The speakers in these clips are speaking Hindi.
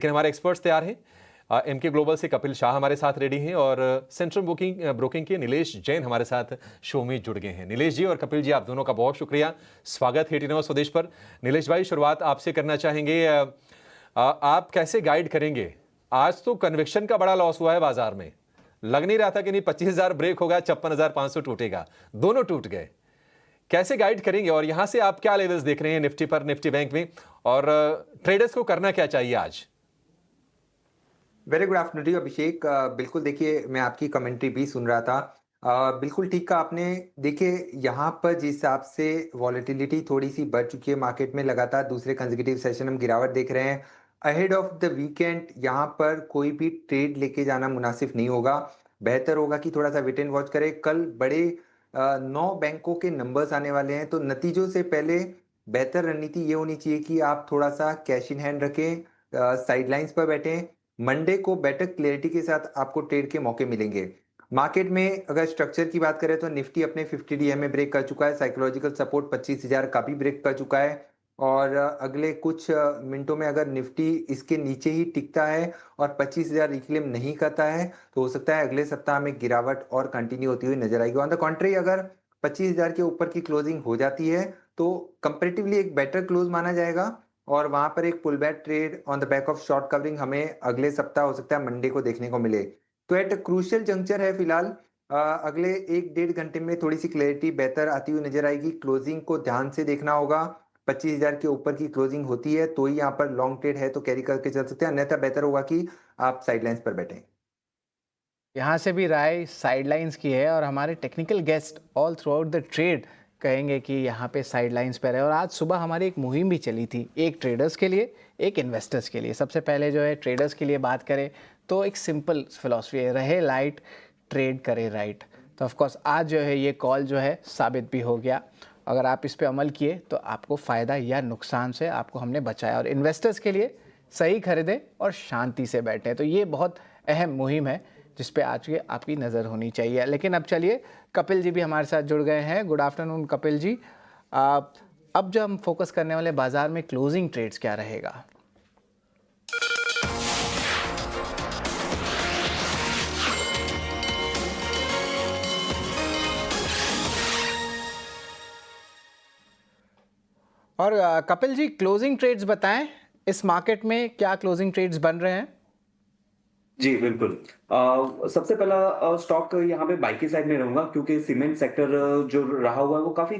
लेकिन हमारे एक्सपर्ट्स तैयार हैं। एमके ग्लोबल से कपिल शाह हमारे साथ रेडी हैं और सेंट्रल ब्रोकिंग के नीलेश जैन हमारे साथ शो में जुड़ गए हैं। नीलेश जी और कपिल जी, आप दोनों का बहुत शुक्रिया, स्वागत है टी9 स्वदेश पर। नीलेश भाई, शुरुआत आपसे करना चाहेंगे। आप कैसे गाइड करेंगे? आज तो कन्विक्शन का बड़ा लॉस हुआ है बाजार में। लग नहीं रहा था कि नहीं 25,000 ब्रेक होगा, 56,500 टूटेगा, दोनों टूट गए। कैसे गाइड करेंगे और यहां से आप क्या लेवल्स देख रहे हैं निफ्टी पर, निफ्टी बैंक में, और ट्रेडर्स को करना क्या चाहिए आज? वेरी गुड आफ्टरनून टू अभिषेक। बिल्कुल देखिए, मैं आपकी कमेंट्री भी सुन रहा था। बिल्कुल ठीक कहा आपने। देखिए यहाँ पर जिस हिसाब से वॉलेटिलिटी थोड़ी सी बढ़ चुकी है मार्केट में, लगातार दूसरे कंसेक्यूटिव सेशन हम गिरावट देख रहे हैं। अहेड ऑफ द वीकेंड यहाँ पर कोई भी ट्रेड लेके जाना मुनासिब नहीं होगा। बेहतर होगा कि थोड़ा सा वेट एंड वॉच करें। कल बड़े 9 बैंकों के नंबर्स आने वाले हैं, तो नतीजों से पहले बेहतर रणनीति ये होनी चाहिए कि आप थोड़ा सा कैश इन हैंड रखें, साइडलाइंस पर बैठें। मंडे को बेटर क्लैरिटी के साथ आपको ट्रेड के मौके मिलेंगे। मार्केट में अगर स्ट्रक्चर की बात करें तो निफ्टी अपने 50 डीएम में ब्रेक कर चुका है। साइकोलॉजिकल सपोर्ट 25,000 का भी ब्रेक कर चुका है। और अगले कुछ मिनटों में अगर निफ्टी इसके नीचे ही टिकता है और 25,000 रिक्लेम नहीं करता है, तो हो सकता है अगले सप्ताह में गिरावट और कंटिन्यू होती हुई नजर आएगी। ऑन द कॉन्ट्री, अगर 25,000 के ऊपर की क्लोजिंग हो जाती है तो कंपेरेटिवली एक बेटर क्लोज माना जाएगा, और वहां पर एक pull back trade on the back of short covering हमें अगले सप्ताह हो सकता है मंडे को देखने को मिले। तो एट क्रूशियल जंक्चर है फिलहाल। अगले 1 डेढ़ घंटे में थोड़ी सी क्लैरिटी बेहतर आती हुई नजर आएगी। क्लोजिंग को ध्यान से देखना होगा। 25,000 के ऊपर की क्लोजिंग होती है तो ही यहाँ पर लॉन्ग ट्रेड है तो कैरी करके चल सकते हैं, अन्यथा बेहतर होगा कि आप साइडलाइंस पर बैठें। यहाँ से भी राय साइडलाइंस की है और हमारे technical guest all through out the trade कहेंगे कि यहाँ पे साइडलाइंस पर है। और आज सुबह हमारी एक मुहिम भी चली थी, एक ट्रेडर्स के लिए, एक इन्वेस्टर्स के लिए। सबसे पहले जो है ट्रेडर्स के लिए बात करें तो एक सिंपल फिलॉसफी है, रहे लाइट ट्रेड करे राइट। तो ऑफकोर्स आज जो है ये कॉल जो है साबित भी हो गया। अगर आप इस पर अमल किए तो आपको फ़ायदा या नुकसान से आपको हमने बचाया। और इन्वेस्टर्स के लिए सही खरीदें और शांति से बैठें। तो ये बहुत अहम मुहिम है जिस पे आज के आपकी नज़र होनी चाहिए। लेकिन अब चलिए, कपिल जी भी हमारे साथ जुड़ गए हैं। Good afternoon Kapil ji. अब जो हम फोकस करने वाले बाजार में क्लोजिंग ट्रेड्स क्या रहेगा? और कपिल जी, क्लोजिंग ट्रेड्स बताएं, इस मार्केट में क्या क्लोजिंग ट्रेड्स बन रहे हैं? जी, बिल्कुल। सबसे पहला स्टॉक यहाँ पे बाई की साइड में रहूँगा, क्योंकि सीमेंट सेक्टर जो रहा हुआ है वो काफ़ी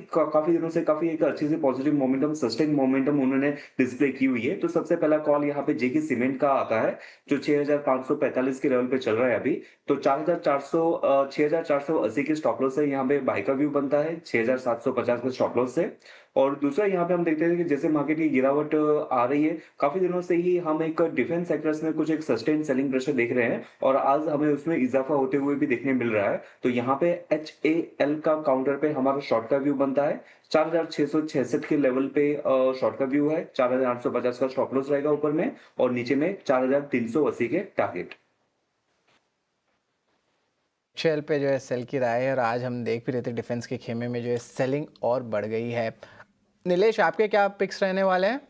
दिनों से काफ़ी एक अच्छी सी पॉजिटिव मोमेंटम, सस्टेन मोमेंटम उन्होंने डिस्प्ले की हुई है। तो सबसे पहला कॉल यहाँ पे जेके सीमेंट का आता है, जो 6,545 के लेवल पे चल रहा है अभी। तो 6,480 के स्टॉप लॉस से यहाँ पे बाई का व्यू बनता है, 6,750 के स्टॉप लॉस से। और दूसरा यहाँ पे हम देखते हैं कि जैसे मार्केट की गिरावट आ रही है, काफ़ी दिनों से ही हम एक डिफेंस सेक्टर्स में कुछ एक सस्टेन सेलिंग प्रेशर देख रहे हैं, और आज हमें उसमें इजाफा होते हुए भी देखने मिल रहा है। तो यहाँ पे HAL का काउंटर पे हमारा शॉर्ट का व्यू बनता है, 4,666 के लेवल पे शॉर्ट का व्यू है, 4,850 का स्टॉप लॉस रहेगा ऊपर में, और नीचे में 4,380 के टारगेट। शेल पे जो है सेल की राय है, और आज हम देख भी रहे थे डिफेंस के खेमे में जो है सेलिंग और बढ़ गई है। नीलेश, आपके क्या पिक्स रहने वाले हैं?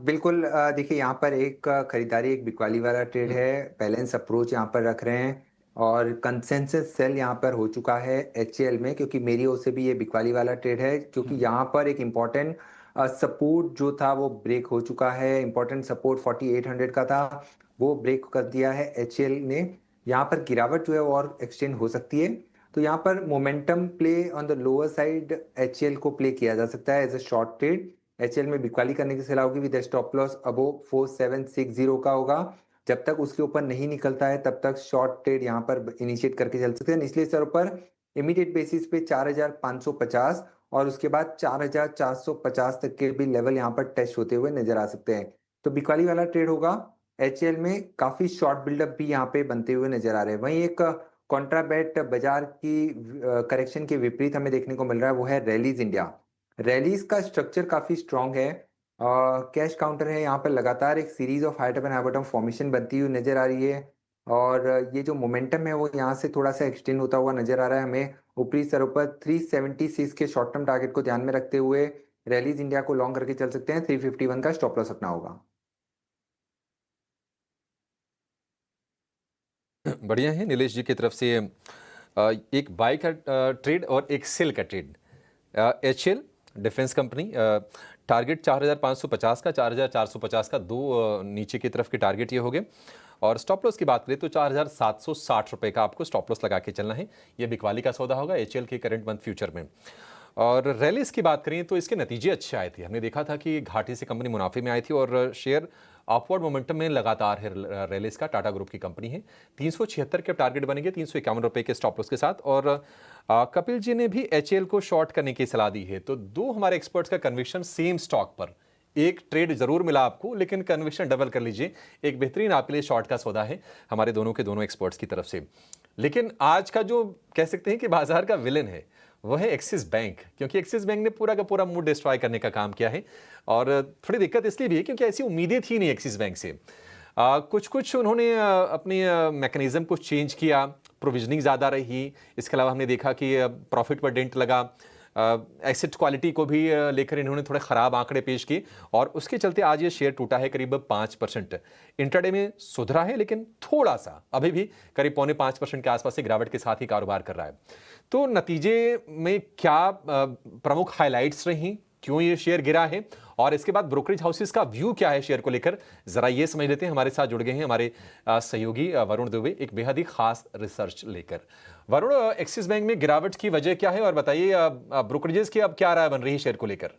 बिल्कुल। देखिए यहाँ पर एक खरीदारी, एक बिकवाली वाला ट्रेड है। बैलेंस अप्रोच यहाँ पर रख रहे हैं, और कंसेंसस सेल यहाँ पर हो चुका है HCL में, क्योंकि मेरी ओर से भी ये बिकवाली वाला ट्रेड है, क्योंकि यहाँ पर एक इम्पॉर्टेंट सपोर्ट जो था वो ब्रेक हो चुका है। इम्पॉर्टेंट सपोर्ट 4800 का था, वो ब्रेक कर दिया है HCL ने। यहाँ पर गिरावट जो है वो और एक्सटेंड हो सकती है। तो यहाँ पर momentum play on the lower side HCL को प्ले किया जा सकता है as a short trade. HL में बिकवाली करने की सलाह होगी, विद स्टॉप लॉस अबोव 4760 का होगा। जब तक उसके ऊपर नहीं निकलता है तब तक शॉर्ट ट्रेड यहाँ पर इनिशिएट करके चल सकते हैं। निचले स्तर पर इमीडिएट बेसिस पे 4,550 और उसके बाद 4,450 तक के भी लेवल यहाँ पर टेस्ट होते हुए नजर आ सकते हैं। तो बिकवाली वाला ट्रेड होगा। HL में काफी शॉर्ट बिल्डअप भी यहाँ पे बनते हुए नजर आ रहे हैं। वहीं एक कॉन्ट्राबैट बाजार की करेक्शन के विपरीत हमें देखने को मिल रहा है, वो है रैलीज इंडिया। रैलीज का स्ट्रक्चर काफी स्ट्रांग है। कैश काउंटर है, यहाँ पर लगातार एक series of high top and high bottom formation बनती हुई नजर आ रही है, और ये जो मोमेंटम है वो यहाँ से थोड़ा सा एक्सटेंड होता हुआ नजर आ रहा है हमें। ऊपरी स्तरों पर 376 के शॉर्ट टर्म टारगेट को ध्यान में रखते हुए रैलीज इंडिया को लॉन्ग करके चल सकते हैं। 351 का स्टॉप लॉस रखना होगा। बढ़िया है नीलेश जी की तरफ से एक बाय का ट्रेड और एक सेल का trade. HL defence company, target 4,550 का, 4,450 का, दो नीचे की तरफ के टारगेट ये हो गए। और स्टॉप लॉस की बात करें तो 4,760 रुपये का आपको स्टॉप लॉस लगा के चलना है। ये बिकवाली का सौदा होगा एचएल के करंट मंथ फ्यूचर में। और रैलीज की बात करें तो इसके नतीजे अच्छे आए थे। हमने देखा था कि घाटे से कंपनी मुनाफे में आई थी और शेयर अपवर्ड मोमेंटम में लगातार है। रैलीज का टाटा ग्रुप की कंपनी है। 376 के टारगेट बनेंगे 351 रुपये के स्टॉप लॉस के साथ। और कपिल जी ने भी एचएल को शॉर्ट करने की सलाह दी है। तो दो हमारे एक्सपर्ट्स का कन्विक्शन सेम स्टॉक पर, एक ट्रेड जरूर मिला आपको लेकिन कन्विक्शन डबल कर लीजिए। एक बेहतरीन आपके लिए शॉर्ट का सौदा है हमारे दोनों के दोनों एक्सपर्ट्स की तरफ से। लेकिन आज का जो कह सकते हैं कि बाजार का विलन है वो है एक्सिस बैंक, क्योंकि एक्सिस बैंक ने पूरा का पूरा मूड डिस्ट्रॉय करने का काम किया है। और थोड़ी दिक्कत इसलिए भी है क्योंकि ऐसी उम्मीदें थी नहीं एक्सिस बैंक से। कुछ उन्होंने अपनी मैकेनिज्म को चेंज किया, प्रोविजनिंग ज़्यादा रही। इसके अलावा हमने देखा कि प्रॉफिट पर डेंट लगा, एसेट क्वालिटी को भी लेकर इन्होंने थोड़े ख़राब आंकड़े पेश किए और उसके चलते आज ये शेयर टूटा है करीब 5%। इंट्राडे में सुधरा है लेकिन थोड़ा सा, अभी भी करीब 4.5% के आसपास से गिरावट के साथ ही कारोबार कर रहा है। तो नतीजे में क्या प्रमुख हाइलाइट्स रही, क्यों ये शेयर गिरा है और इसके बाद ब्रोकरेज हाउसेस का व्यू क्या है शेयर को लेकर, जरा ये समझ लेते हैं। हमारे साथ जुड़ गए हैं हमारे सहयोगी वरुण दुबे एक बेहद ही खास रिसर्च लेकर। वरुण, एक्सिस बैंक में गिरावट की वजह क्या है और बताइए ब्रोकरेजेस की अब क्या राय बन रही है शेयर को लेकर?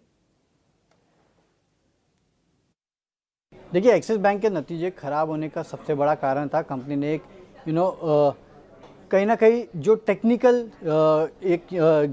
देखिए, एक्सिस बैंक के नतीजे खराब होने का सबसे बड़ा कारण था कंपनी ने एक कहीं ना कहीं जो टेक्निकल एक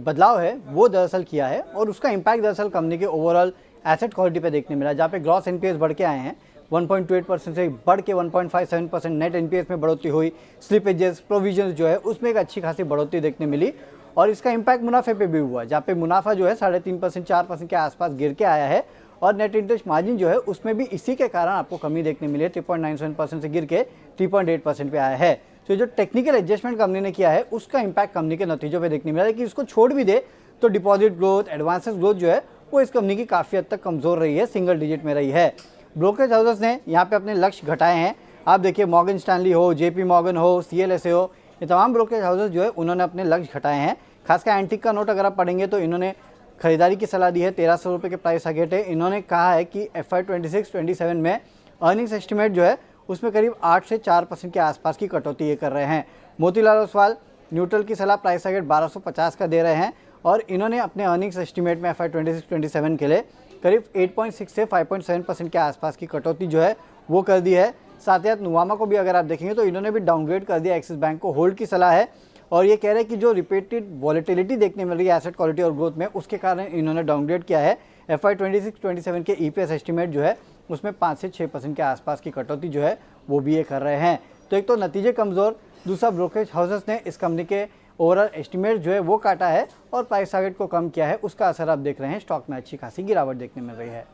बदलाव है वो दरअसल किया है और उसका इम्पैक्ट दरअसल कंपनी के ओवरऑल एसेट क्वालिटी पे देखने मिला, जहाँ पे ग्रॉस एनपीएस बढ़ के आए हैं 1.28% से बढ़ के 1.57%, नेट एनपीएस में बढ़ोतरी हुई, स्लिपेजेस प्रोविजंस जो है उसमें एक अच्छी खासी बढ़ोतरी देखने मिली और इसका इम्पैक्ट मुनाफे पे भी हुआ, जहाँ पे मुनाफा जो है 3.5% 4% के आसपास गिर के आया है और नेट इंटरेस्ट मार्जिन जो है उसमें भी इसी के कारण आपको कमी देखने मिली है, 3.97% से गिर के 3.8% पे आया है। तो जो टेक्निकल एडजस्टमेंट कंपनी ने किया है उसका इम्पैक्ट कंपनी के नतीजों पे देखने मिला है कि इसको छोड़ भी दे तो डिपॉजिट ग्रोथ, एडवांसेस ग्रोथ जो है वो इस कंपनी की काफ़ी हद तक कमज़ोर रही है, सिंगल डिजिट में रही है। ब्रोकरेज हाउसेस ने यहाँ पे अपने लक्ष्य घटाए हैं। आप देखिए, मॉर्गन स्टैनली हो, जेपी मॉर्गन हो, CLSA हो, ये तमाम ब्रोकरेज हाउसेस जो है उन्होंने अपने लक्ष्य घटाए हैं। खासकर एंटिक का नोट अगर आप पढ़ेंगे तो इन्होंने खरीदारी की सलाह दी है, 1300 रुपये के प्राइस टारगेट है। इन्होंने कहा है कि FY 26-27 में अर्निंग्स एस्टिमेट जो है उसमें करीब 8 से 4% के आसपास की कटौती ये कर रहे हैं। मोतीलाल ओसवाल न्यूट्रल की सलाह प्राइस टारगेट 1250 का दे रहे हैं और इन्होंने अपने अर्निंग्स एस्टिमेट में FY 26-27 के लिए करीब 8.6 से 5.7% के आसपास की कटौती जो है वो कर दी है। साथ ही साथ नुवामा को भी अगर आप देखेंगे तो इन्होंने भी डाउनग्रेड कर दिया, एक्सिस बैंक को होल्ड की सलाह है और ये कह रहे हैं कि जो रिपीटेड वॉलेटिलिटी देखने मिल रही है एसेट क्वालिटी और ग्रोथ में उसके कारण इन्होंने डाउनग्रेड किया है। FY 26-27 के EPS एस्टिमेट जो है उसमें 5 से 6% के आसपास की कटौती जो है वो भी ये कर रहे हैं। तो एक तो नतीजे कमज़ोर, दूसरा ब्रोकरेज हाउसेस ने इस कंपनी के ओवरऑल एस्टिमेट जो है वो काटा है और प्राइस टारगेट को कम किया है, उसका असर आप देख रहे हैं, स्टॉक में अच्छी खासी गिरावट देखने मिल रही है।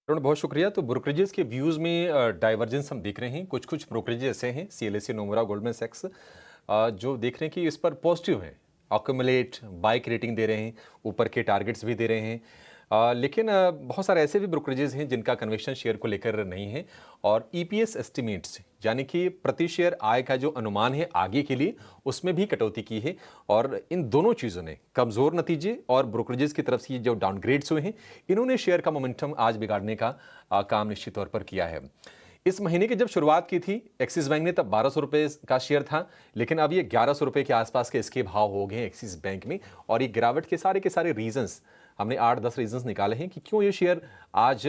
वरुण, बहुत शुक्रिया। तो ब्रोकरेजेस के व्यूज़ में डाइवर्जेंस हम देख रहे हैं। कुछ ब्रोकरेजेस ऐसे हैं, CLSA, नोमुरा, गोल्डमैन सैक्स, जो देख रहे हैं कि इस पर पॉजिटिव है, अक्यूमुलेट बाइक रेटिंग दे रहे हैं, ऊपर के टारगेट्स भी दे रहे हैं। लेकिन बहुत सारे ऐसे भी ब्रोकरेजेस हैं जिनका कन्विक्शन शेयर को लेकर नहीं है और EPS एस्टिमेट्स यानी कि प्रति शेयर आय का जो अनुमान है आगे के लिए उसमें भी कटौती की है। और इन दोनों चीज़ों ने, कमज़ोर नतीजे और ब्रोकरेजेस की तरफ से जो डाउनग्रेड्स हुए हैं, इन्होंने शेयर का मोमेंटम आज बिगाड़ने का काम निश्चित तौर पर किया है। इस महीने की जब शुरुआत की थी एक्सिस बैंक ने तब 1200 रुपये का शेयर था, लेकिन अब ये 1100 रुपये के आसपास के इसके भाव हो गए एक्सिस बैंक में। और ये गिरावट के सारे रीजंस हमने 8-10 रीजंस निकाले हैं कि क्यों ये शेयर आज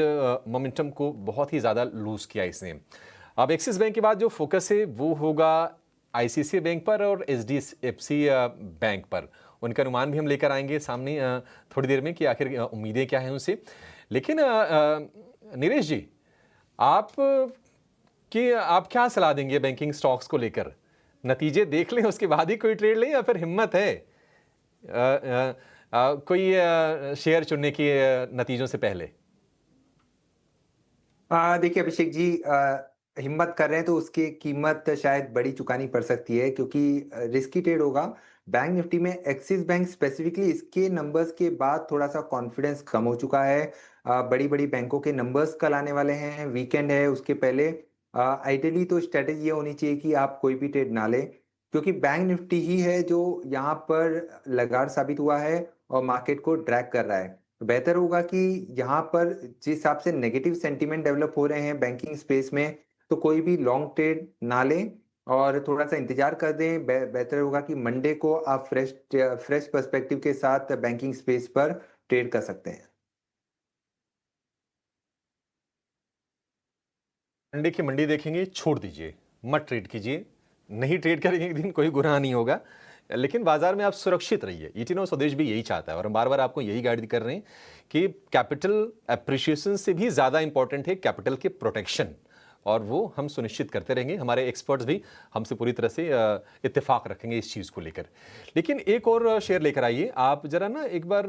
मोमेंटम को बहुत ही ज़्यादा लूज़ किया इसने। अब एक्सिस बैंक के बाद जो फोकस है वो होगा ICICI बैंक पर और HDFC बैंक पर। उनका अनुमान भी हम लेकर आएंगे सामने थोड़ी देर में कि आखिर उम्मीदें क्या हैं उनसे। लेकिन नीलेश जी, आप क्या सलाह देंगे बैंकिंग स्टॉक्स को लेकर? नतीजे देख लें उसके बाद ही कोई ट्रेड लें या फिर हिम्मत है कोई शेयर चुनने की नतीजों से पहले? देखिए अभिषेक जी, हिम्मत कर रहे हैं तो उसकी कीमत शायद बड़ी चुकानी पड़ सकती है क्योंकि रिस्की ट्रेड होगा। बैंक निफ्टी में एक्सिस बैंक स्पेसिफिकली इसके नंबर्स के बाद थोड़ा सा कॉन्फिडेंस कम हो चुका है। बड़ी बड़ी बैंकों के नंबर्स कल आने वाले हैं, वीकेंड है उसके पहले। आइडियली तो स्ट्रेटेजी ये होनी चाहिए कि आप कोई भी ट्रेड ना लें, क्योंकि बैंक निफ्टी ही है जो यहाँ पर लगातार साबित हुआ है और मार्केट को ड्रैग कर रहा है। तो बेहतर होगा कि यहाँ पर जिस हिसाब से नेगेटिव सेंटीमेंट डेवलप हो रहे हैं बैंकिंग स्पेस में, तो कोई भी लॉन्ग ट्रेड ना लें और थोड़ा सा इंतजार कर दें। बेहतर होगा कि मंडे को आप फ्रेश पर्सपेक्टिव के साथ बैंकिंग स्पेस पर ट्रेड कर सकते हैं। मंडे की मंडी देखेंगे, छोड़ दीजिए, मत ट्रेड कीजिए। नहीं ट्रेड करेंगे एक दिन, कोई गुनाह नहीं होगा, लेकिन बाजार में आप सुरक्षित रहिए। ईटीनो स्वदेश भी यही चाहता है और हम बार बार आपको यही गाइड कर रहे हैं कि कैपिटल एप्रिशिएशन से भी ज़्यादा इंपॉर्टेंट है कैपिटल के प्रोटेक्शन, और वो हम सुनिश्चित करते रहेंगे। हमारे एक्सपर्ट्स भी हमसे पूरी तरह से इत्तेफाक रखेंगे इस चीज़ को लेकर। लेकिन एक और शेयर लेकर आइए आप जरा ना, एक बार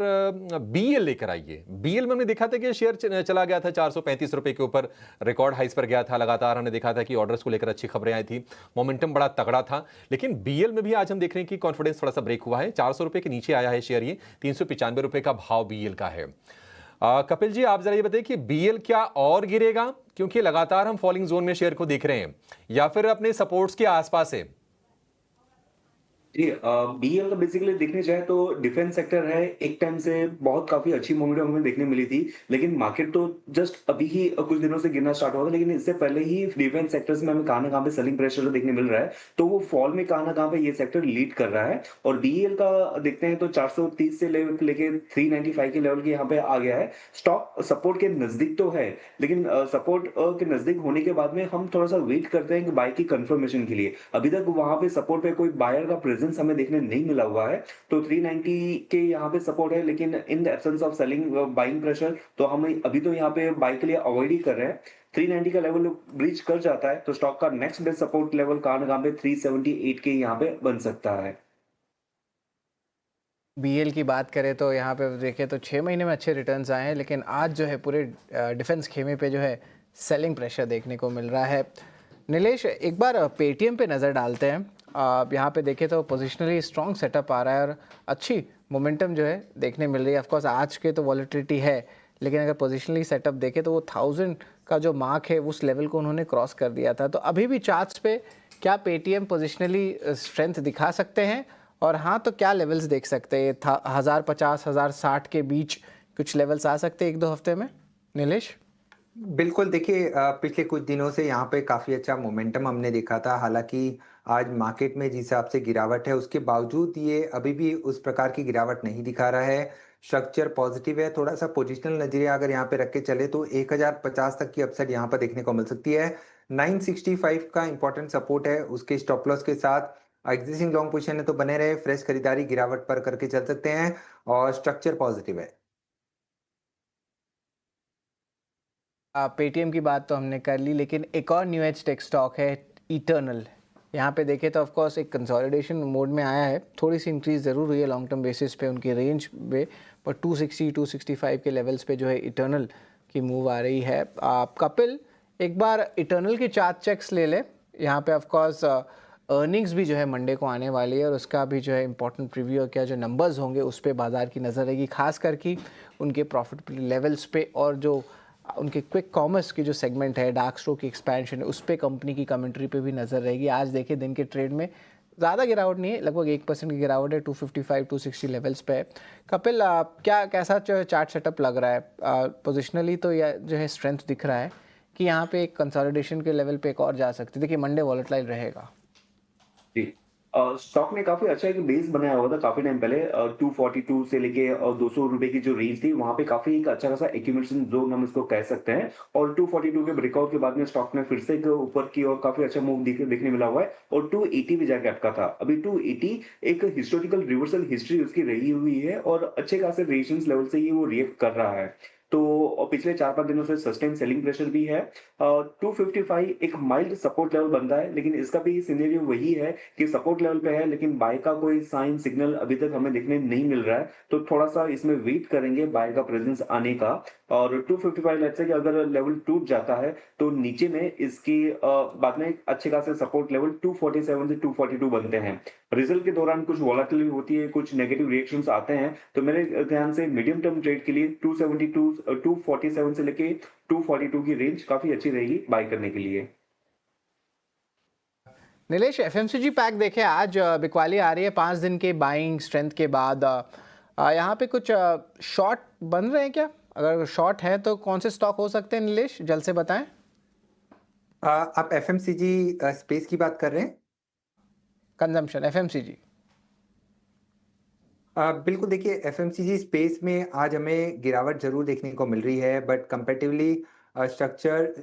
बीएल लेकर आइए। बीएल में हमने देखा था कि शेयर चला गया था 435 रुपए के ऊपर, रिकॉर्ड हाइस पर गया था। लगातार हमने देखा था कि ऑर्डर्स को लेकर अच्छी खबरें आई थी, मोमेंटम बड़ा तगड़ा था। लेकिन बीएल में भी आज हम देख रहे हैं कि कॉन्फिडेंस थोड़ा सा ब्रेक हुआ है, 400 रुपए के नीचे आया है शेयर। ये 395 रुपए का भाव बीएल का है। कपिल जी, आप जरा ये बताइए कि बीएल क्या और गिरेगा, क्योंकि लगातार हम फॉलिंग जोन में शेयर को देख रहे हैं, या फिर अपने सपोर्ट्स के आसपास है? जी, बीएल का बेसिकली देखने जाए तो डिफेंस सेक्टर है। एक टाइम से बहुत काफी अच्छी मोमेंटम हमें देखने मिली थी, लेकिन मार्केट तो जस्ट अभी ही कुछ दिनों से गिरना स्टार्ट हुआ था। लेकिन इससे पहले ही डिफेंस सेक्टर्स में हमें कहां ना कहां पे सेलिंग प्रेशर देखने मिल रहा है, तो वो फॉल में कहां ना कहां पे ये सेक्टर लीड कर रहा है। और बीएल का देखते हैं तो 430 से लेके 395 के लेवल के यहाँ पे आ गया है। स्टॉक सपोर्ट के नजदीक तो है, लेकिन सपोर्ट के नजदीक होने के बाद में हम थोड़ा सा वेट करते हैं कि बाय की कंफर्मेशन के लिए। अभी तक वहां पे सपोर्ट पे कोई बायर का प्रेजेंस हमें देखने नहीं मिला हुआ है, तो 390 के यहाँ पे सपोर्ट है। लेकिन in the absence of selling buying pressure, तो हम अभी तो यहाँ पे बाय के लिए अवॉइड ही कर रहे हैं। 390 का लेवल ब्रीच कर जाता है तो स्टॉक का नेक्स्ट बेस्ट सपोर्ट लेवल कहां पे 378 के यहाँ पे बन सकता है। बीएल की बात करें तो यहाँ पे देखें तो 6 महीने में अच्छे रिटर्न्स आए हैं, लेकिन आज जो है पूरे डिफेंस खेमे पे जो है सेलिंग प्रेशर देखने को मिल रहा है। नीलेश, एक बार पेटीएम पे नज़र डालते हैं। यहाँ पे देखें तो पोजिशनली स्ट्रॉन्ग सेटअप आ रहा है और अच्छी मोमेंटम जो है देखने मिल रही है। ऑफकोर्स आज के तो वॉलेटिलिटी है, लेकिन अगर पोजिशनली सेटअप देखें तो वो 1000 का जो मार्क है उस लेवल को उन्होंने क्रॉस कर दिया था। तो अभी भी चार्ट्स पे क्या पेटीएम पोजिशनली स्ट्रेंथ दिखा सकते हैं, और हाँ तो क्या लेवल्स देख सकते हैं? 1050 1060 के बीच कुछ लेवल्स आ सकते हैं 1-2 हफ्ते में, नीलेश? बिल्कुल, देखिए पिछले कुछ दिनों से यहाँ पे काफ़ी अच्छा मोमेंटम हमने देखा था। हालाँकि आज मार्केट में जिस हिसाब से गिरावट है, उसके बावजूद ये अभी भी उस प्रकार की गिरावट नहीं दिखा रहा है। स्ट्रक्चर पॉजिटिव है, थोड़ा-सा पोजिशनल नज़रिया अगर यहाँ पे रख के चले तो 1050 तक की अपसाइड यहाँ पर देखने को मिल सकती है। 965 का इम्पोर्टेंट सपोर्ट है, उसके स्टॉप लॉस के साथ एक्जिस्टिंग लॉन्ग पोजीशन है तो बने रहे, फ्रेश खरीदारी गिरावट पर करके चल सकते हैं और स्ट्रक्चर पॉजिटिव है। पेटीएम की बात तो हमने कर ली, लेकिन एक और न्यू एज टेक स्टॉक है इटर्नल। यहाँ पे देखें तो ऑफकोर्स एक कंसोलिडेशन मोड में आया है, थोड़ी सी इंक्रीज ज़रूर हुई है लॉन्ग टर्म बेसिस पे उनकी रेंज पे, पर 260-265 के लेवल्स पे जो है इटर्नल की मूव आ रही है। कपिल, एक बार इटर्नल के चार्ट चेक्स ले ले। यहाँ पे ऑफकोर्स अर्निंग्स भी जो है मंडे को आने वाली है और उसका भी जो है इंपॉर्टेंट प्रीव्यू और क्या जो नंबर्स होंगे उस पर बाजार की नज़र रहेगी, खास करके उनके प्रॉफिट लेवल्स पे, और जो उनके क्विक कॉमर्स की जो सेगमेंट है, डार्क स्टोर की एक्सपेंशन है, उस पर कंपनी की कमेंट्री पे भी नज़र रहेगी। आज देखिए दिन के ट्रेड में ज़्यादा गिरावट नहीं है, लगभग 1% की गिरावट है, 255-260 लेवल्स पे है। कपिल, क्या कैसा जो है चार्ट सेटअप लग रहा है? पोजिशनली तो यह जो है स्ट्रेंथ दिख रहा है कि यहाँ पे एक कंसोलिडेशन के लेवल पे एक और जा सकती है। देखिए मंडे वॉलेटाइल रहेगा। जी, स्टॉक ने काफी अच्छा एक बेस बनाया हुआ था काफी टाइम पहले। 242 से लेके 200 रुपए की जो रेंज थी, वहां पे काफी एक अच्छा खासा एक्यूमुलेशन जोन हम इसको कह सकते हैं। और 242 के ब्रेकआउट के बाद में स्टॉक ने फिर से एक ऊपर की और काफी अच्छा मूव देखने मिला हुआ है और 280 भी जाके अटका था। अभी 280 एक हिस्टोरिकल रिवर्सल हिस्ट्री उसकी रही हुई है और अच्छे खासे रेजिस्टेंस लेवल से ही वो रिएक्ट कर रहा है। तो पिछले 4-5 दिनों से सस्टेन सेलिंग प्रेशर भी है। 255 एक माइल्ड सपोर्ट लेवल बनता है, लेकिन इसका भी सिनेरियो वही है कि सपोर्ट लेवल पे है, लेकिन बाय का कोई साइन सिग्नल अभी तक हमें देखने नहीं मिल रहा है। तो थोड़ा सा इसमें वेट करेंगे बाय का प्रेजेंस आने का। और 255 लेट्स से कि अगर लेवल टूट जाता है तो नीचे में इसकी बाद में अच्छे खासे सपोर्ट लेवल 247 से 242 बनते हैं। रिजल्ट के दौरान कुछ वोलेटिलिटी होती है, कुछ नेगेटिव रिएक्शंस आते हैं, तो मेरे ध्यान से मीडियम टर्म ट्रेड के लिए 247 से लेके 242 की रेंज काफी अच्छी रहेगी बाय करने के लिए। नीलेश, एफएमसीजी पैक देखे आज बिकवाली आ रही है 5 दिन के बाइंग स्ट्रेंथ के बाद। यहाँ पे कुछ शॉर्ट बन रहे हैं क्या? अगर शॉर्ट है तो कौन से स्टॉक हो सकते हैं नीलेश, जल्द से बताएं। आप एफएमसीजी स्पेस की बात कर रहे हैं? Consumption FMCG. बिल्कुल, देखिए एफएमसीजी स्पेस में आज हमें गिरावट जरूर देखने को मिल रही है, बट कंपैरेटिवली स्ट्रक्चर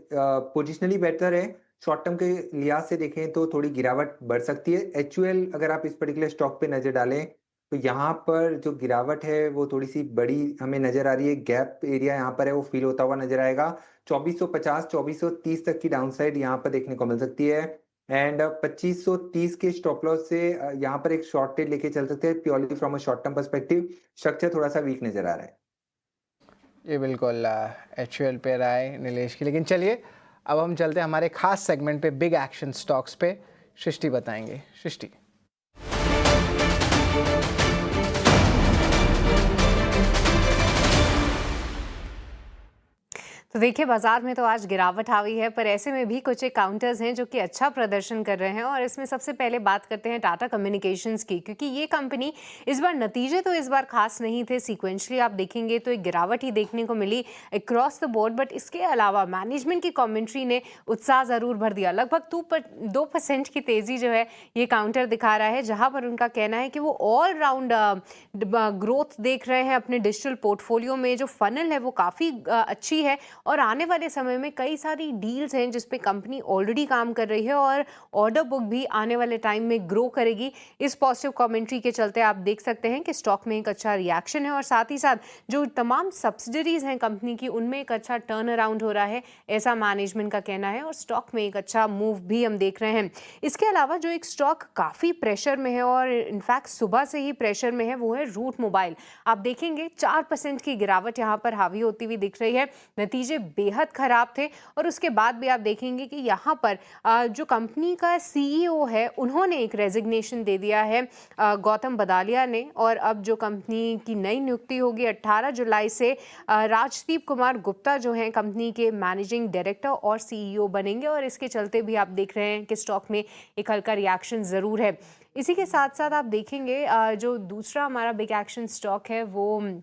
पोजिशनली बेहतर है। शॉर्ट टर्म के लिहाज से देखें तो थोड़ी गिरावट बढ़ सकती है। एचयूएल अगर आप इस पर्टिकुलर स्टॉक पे नजर डालें तो यहाँ पर जो गिरावट है वो थोड़ी सी बड़ी हमें नजर आ रही है। गैप एरिया यहाँ पर है वो फील होता हुआ नजर आएगा। 2450 2430 तक की डाउनसाइड यहाँ पर देखने को मिल सकती है। एंड 2530 के स्टॉप लॉस से यहाँ पर एक शॉर्ट ट्रेड लेके चल सकते हैं purely from a short term perspective. Structure थोड़ा सा वीक नजर आ रहा है। ये बिल्कुल एचयूएल पे रहा है नीलेश की। लेकिन चलिए अब हम चलते हैं हमारे खास सेगमेंट पे, बिग एक्शन स्टॉक्स पे। सृष्टि बताएंगे। सृष्टि। तो देखिए बाजार में तो आज गिरावट आई है, पर ऐसे में भी कुछ एक काउंटर्स हैं जो कि अच्छा प्रदर्शन कर रहे हैं। और इसमें सबसे पहले बात करते हैं टाटा कम्युनिकेशंस की, क्योंकि ये कंपनी इस बार नतीजे तो इस बार खास नहीं थे। सीक्वेंशली आप देखेंगे तो एक गिरावट ही देखने को मिली अक्रॉस द बोर्ड, बट इसके अलावा मैनेजमेंट की कमेंट्री ने उत्साह ज़रूर भर दिया। लगभग 2% की तेज़ी जो है ये काउंटर दिखा रहा है, जहाँ पर उनका कहना है कि वो ऑल राउंड ग्रोथ देख रहे हैं अपने डिजिटल पोर्टफोलियो में। जो फनल है वो काफ़ी अच्छी है और आने वाले समय में कई सारी डील्स हैं जिस पे कंपनी ऑलरेडी काम कर रही है और ऑर्डर बुक भी आने वाले टाइम में ग्रो करेगी। इस पॉजिटिव कमेंट्री के चलते आप देख सकते हैं कि स्टॉक में एक अच्छा रिएक्शन है और साथ ही साथ जो तमाम सब्सिडरीज हैं कंपनी की उनमें एक अच्छा टर्न अराउंड हो रहा है, ऐसा मैनेजमेंट का कहना है। और स्टॉक में एक अच्छा मूव भी हम देख रहे हैं। इसके अलावा जो एक स्टॉक काफ़ी प्रेशर में है और इनफैक्ट सुबह से ही प्रेशर में है, वो है रूट मोबाइल। आप देखेंगे 4% की गिरावट यहाँ पर हावी होती हुई दिख रही है। नतीजे बेहद खराब थे और उसके बाद भी आप देखेंगे कि यहाँ पर जो कंपनी का सीईओ है उन्होंने एक रेजिग्नेशन दे दिया है, गौतम बदालिया ने। और अब जो कंपनी की नई नियुक्ति होगी 18 जुलाई से राजदीप कुमार गुप्ता जो हैं कंपनी के मैनेजिंग डायरेक्टर और सीईओ बनेंगे। और इसके चलते भी आप देख रहे हैं कि स्टॉक में एक हल्का रिएक्शन ज़रूर है। इसी के साथ साथ आप देखेंगे जो दूसरा हमारा बिग एक्शन स्टॉक है वो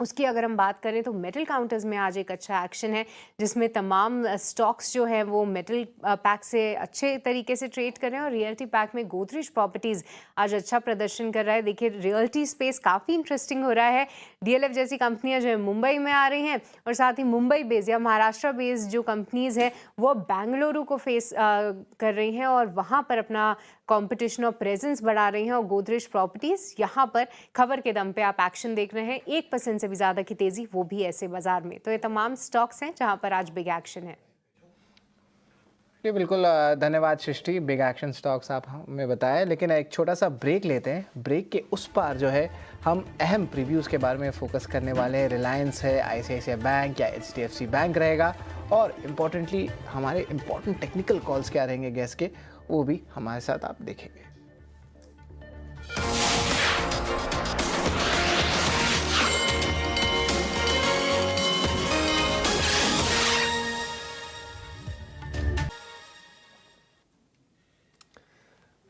उसकी अगर हम बात करें तो मेटल काउंटर्स में आज एक अच्छा एक्शन है, जिसमें तमाम स्टॉक्स जो हैं वो मेटल पैक से अच्छे तरीके से ट्रेड कर रहे हैं। और रियल्टी पैक में गोदरेज प्रॉपर्टीज़ आज अच्छा प्रदर्शन कर रहा है। देखिए रियल्टी स्पेस काफ़ी इंटरेस्टिंग हो रहा है। डीएलएफ जैसी कंपनियां जो है मुंबई में आ रही हैं और साथ ही मुंबई बेस्ड या महाराष्ट्र बेस्ड जो कंपनीज़ हैं वो बेंगलुरु को फेस कर रही हैं और वहाँ पर अपना कंपटीशन और प्रेजेंस बढ़ा रही हैं। और गोदरेज प्रॉपर्टीज़ यहाँ पर खबर के दम पे आप एक्शन देख रहे हैं। 1% से भी ज़्यादा की तेज़ी, वो भी ऐसे बाजार में। तो ये तमाम स्टॉक्स हैं जहाँ पर आज बिग एक्शन है। जी बिल्कुल, धन्यवाद सृष्टि। बिग एक्शन स्टॉक्स आप हमें बताया। लेकिन एक छोटा सा ब्रेक लेते हैं। ब्रेक के उस पार जो है हम अहम प्रीव्यूज़ के बारे में फोकस करने वाले हैं। रिलायंस है, आईसीआईसीआई बैंक या एचडीएफसी बैंक रहेगा, और इम्पॉर्टेंटली हमारे इम्पॉर्टेंट टेक्निकल कॉल्स क्या रहेंगे गैस के, वो भी हमारे साथ आप देखेंगे।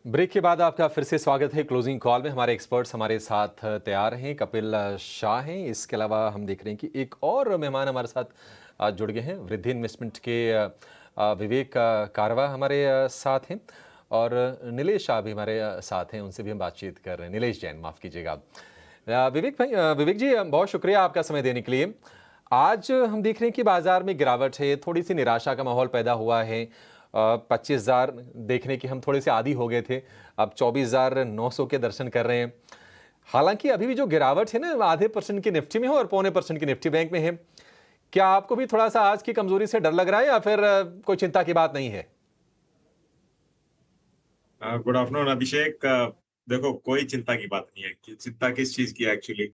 ब्रेक के बाद आपका फिर से स्वागत है क्लोजिंग कॉल में। हमारे एक्सपर्ट्स हमारे साथ तैयार हैं, कपिल शाह हैं। इसके अलावा हम देख रहे हैं कि एक और मेहमान हमारे साथ जुड़ गए हैं। वृद्धि इन्वेस्टमेंट के विवेक कारवा हमारे साथ हैं और नीलेश शाह भी हमारे साथ हैं, उनसे भी हम बातचीत कर रहे हैं। नीलेश जैन, माफ़ कीजिएगा। विवेक जी बहुत शुक्रिया आपका समय देने के लिए। आज हम देख रहे हैं कि बाजार में गिरावट है, थोड़ी सी निराशा का माहौल पैदा हुआ है। 25,000 देखने के हम थोड़े से आदी हो गए थे, अब 24,900 के दर्शन कर रहे हैं। हालांकि अभी भी जो गिरावट है ना, आधे % की निफ्टी में है और 0.25% की निफ्टी बैंक में है। क्या आपको भी थोड़ा सा आज की कमजोरी से डर लग रहा है या फिर कोई चिंता की बात नहीं है? गुड आफ्टरनून अभिषेक। देखो कोई चिंता की बात नहीं है कि चिंता किस चीज की एक्चुअली।